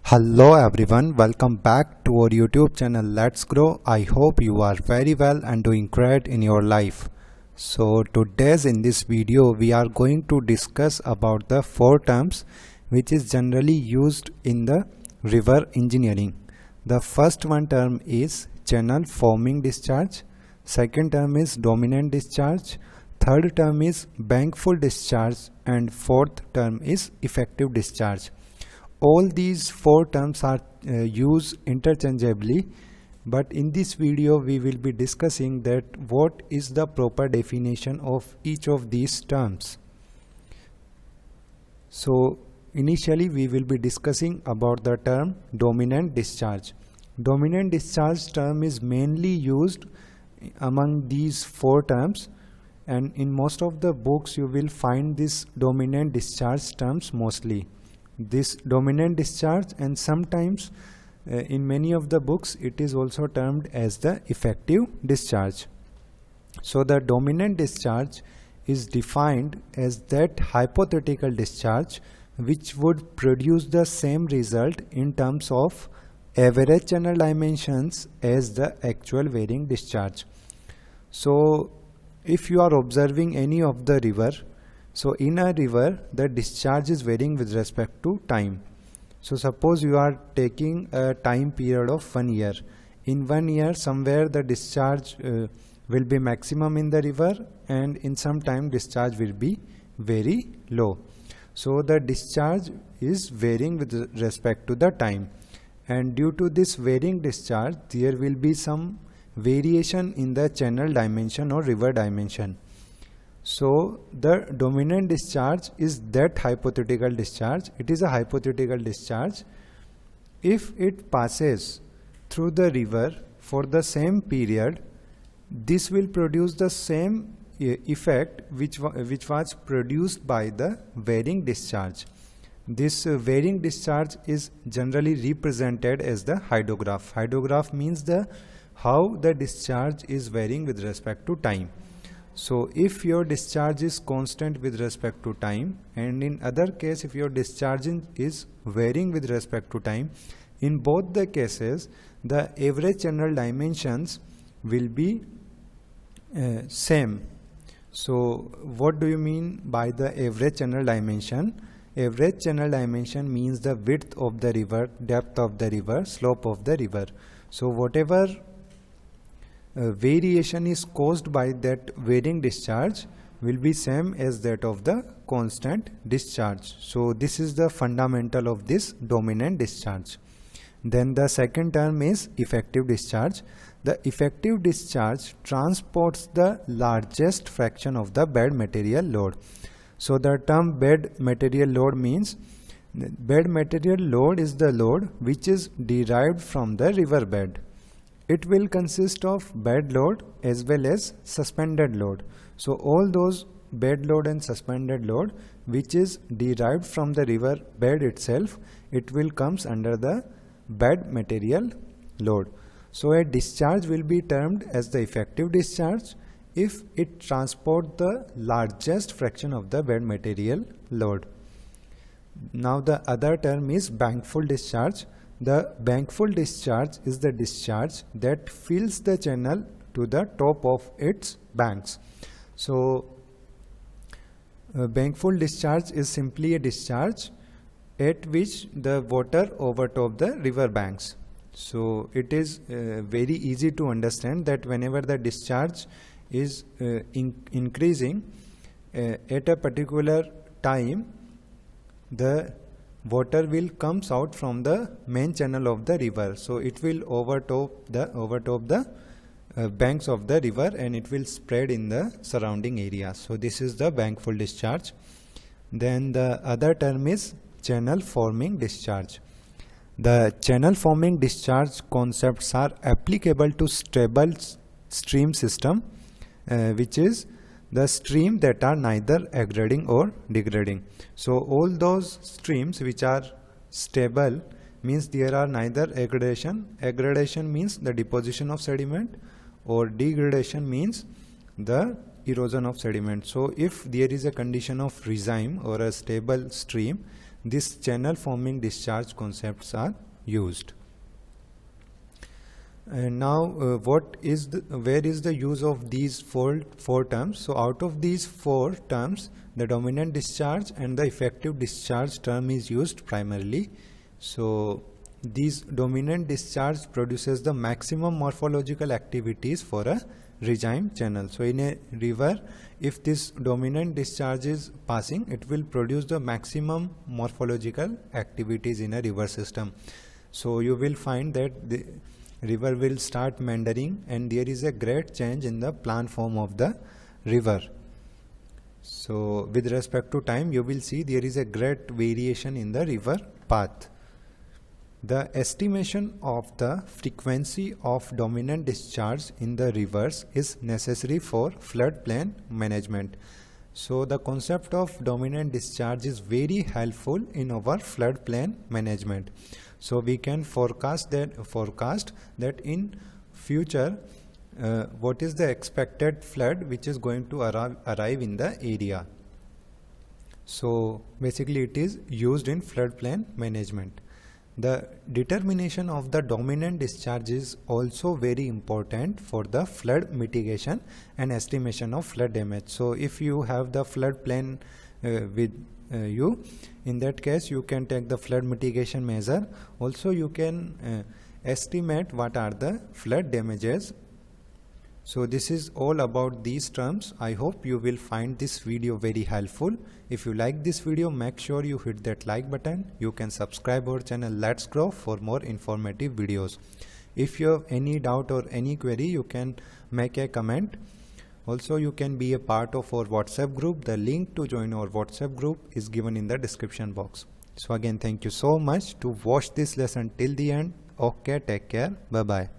Hello everyone, welcome back to our YouTube channel Let's Grow. I hope you are very well and doing great in your life. So in this video we are going to discuss about the four terms which is generally used in the river engineering. The first one term is channel forming discharge, second term is dominant discharge, third term is bankful discharge, and fourth term is effective discharge. All these four terms are used interchangeably, but in this video we will be discussing that what is the proper definition of each of these terms. So initially we will be discussing about the term dominant discharge. Dominant discharge term is mainly used among these four terms, and in most of the books you will find this dominant discharge terms mostly. This dominant discharge, and sometimes in many of the books it is also termed as the effective discharge. So the dominant discharge is defined as that hypothetical discharge which would produce the same result in terms of average channel dimensions as the actual varying discharge. So if you are observing any of the river, so in a river the discharge is varying with respect to time. So suppose you are taking a time period of 1 year. In 1 year somewhere the discharge will be maximum in the river, and in some time discharge will be very low. So the discharge is varying with respect to the time, and due to this varying discharge there will be some variation in the channel dimension or river dimension. So the dominant discharge is that hypothetical discharge. It is a hypothetical discharge. If it passes through the river for the same period, this will produce the same effect which was produced by the varying discharge. This varying discharge is generally represented as the hydrograph. Hydrograph means how the discharge is varying with respect to time. So if your discharge is constant with respect to time, and in other case if your discharge is varying with respect to time, in both the cases the average channel dimensions will be same. So what do you mean by the average channel dimension? Average channel dimension means the width of the river, depth of the river, slope of the river. So whatever variation is caused by that varying discharge will be same as that of the constant discharge. So this is the fundamental of this dominant discharge. Then the second term is effective discharge. The effective discharge transports the largest fraction of the bed material load. So the term bed material load means bed material load is the load which is derived from the river bed. It will consist of bed load as well as suspended load. So all those bed load and suspended load which is derived from the river bed itself, it will comes under the bed material load. So a discharge will be termed as the effective discharge if it transports the largest fraction of the bed material load. Now the other term is bankful discharge. The bankful discharge is the discharge that fills the channel to the top of its banks. So bankful discharge is simply a discharge at which the water overtop the river banks. So it is very easy to understand that whenever the discharge is increasing at a particular time, the water will comes out from the main channel of the river. So it will overtop the banks of the river, and it will spread in the surrounding area. So this is the bankful discharge. Then the other term is channel forming discharge. The channel forming discharge concepts are applicable to stable stream system, which is the stream that are neither aggrading or degrading. So all those streams which are stable means there are neither aggradation. Aggradation means the deposition of sediment, or degradation means the erosion of sediment. So if there is a condition of regime or a stable stream, this channel forming discharge concepts are used. And now where is the use of these four terms? So out of these four terms, the dominant discharge and the effective discharge term is used primarily. So these dominant discharge produces the maximum morphological activities for a regime channel. So in a river, if this dominant discharge is passing, it will produce the maximum morphological activities in a river system. So you will find that the river will start meandering and there is a great change in the plan form of the river. So with respect to time, you will see there is a great variation in the river path. The estimation of the frequency of dominant discharge in the rivers is necessary for floodplain management. So the concept of dominant discharge is very helpful in our floodplain management. So we can forecast that in future what is the expected flood which is going to arrive in the area. So basically it is used in floodplain management. The determination of the dominant discharge is also very important for the flood mitigation and estimation of flood damage. So if you have the floodplain with you, in that case you can take the flood mitigation measure. Also you can estimate what are the flood damages. So this is all about these terms. I hope you will find this video very helpful. If you like this video, make sure you hit that like button. You can subscribe our channel Let's Grow for more informative videos. If you have any doubt or any query, you can make a comment. Also you can be a part of our WhatsApp group. The link to join our WhatsApp group is given in the description box. So again, thank you so much to watch this lesson till the end. Okay, take care. Bye bye.